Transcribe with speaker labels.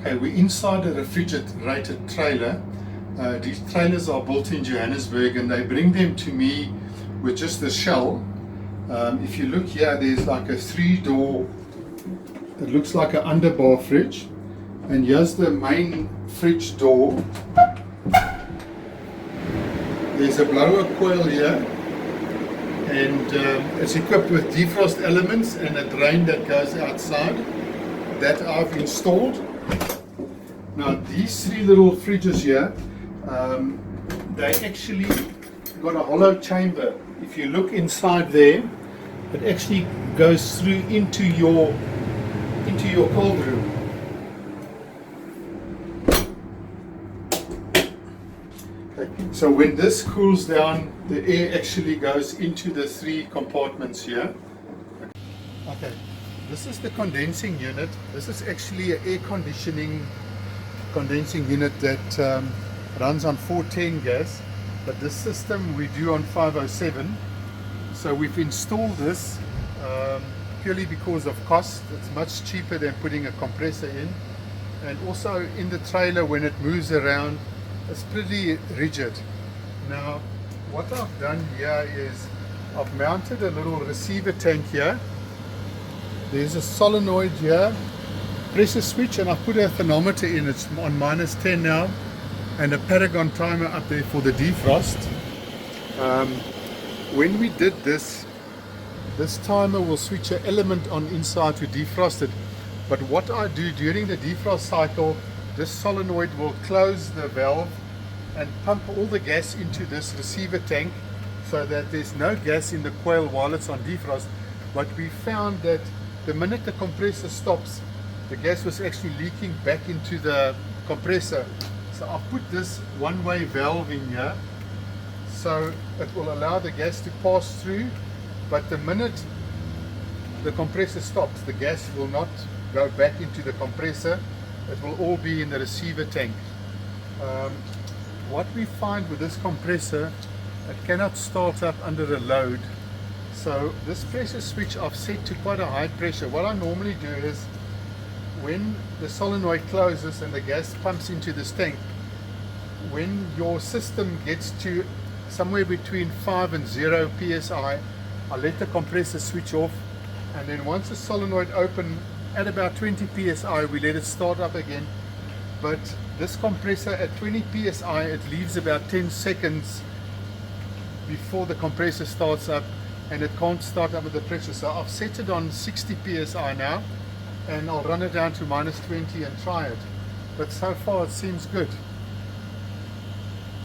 Speaker 1: Okay, we're inside a refrigerated trailer. These trailers are built in Johannesburg and they bring them to me with just the shell. If you look here, there's like a 3-door, it looks like an underbar fridge. And here's the main fridge door. There's a blower coil here, and it's equipped with defrost elements and a drain that goes outside that I've installed. Now these 3 little fridges here, they actually got a hollow chamber. If you look inside there, it actually goes through into your cold room. Okay. So when this cools down, the air actually goes into the 3 compartments here. Okay, this is the condensing unit. This is actually an air condensing unit that runs on 410 gas, but this system we do on 507. So we've installed this purely because of cost. It's much cheaper than putting a compressor in, and also in the trailer when it moves around it's pretty rigid. Now what I've done here is I've mounted a little receiver tank here. There's a solenoid here, pressure switch, and I've put a thermometer in. It's on -10 now, and a Paragon timer up there for the defrost. When we did this timer will switch an element on inside to defrost it. But what I do during the defrost cycle, this solenoid will close the valve and pump all the gas into this receiver tank so that there's no gas in the coil while it's on defrost. But we found that the minute the compressor stops, the gas was actually leaking back into the compressor. So I put this one-way valve in here, so it will allow the gas to pass through, but the minute the compressor stops, the gas will not go back into the compressor. It will all be in the receiver tank. What we find with this compressor, it cannot start up under a load. So this pressure switch I've set to quite a high pressure. What I normally do is when the solenoid closes and the gas pumps into this tank, when your system gets to somewhere between 5 and 0 psi, I let the compressor switch off, and then once the solenoid open at about 20 psi, we let it start up again. But this compressor at 20 psi, it leaves about 10 seconds before the compressor starts up, and it can't start up with the pressure. So I've set it on 60 psi now, and I'll run it down to -20 and try it. But so far it seems good.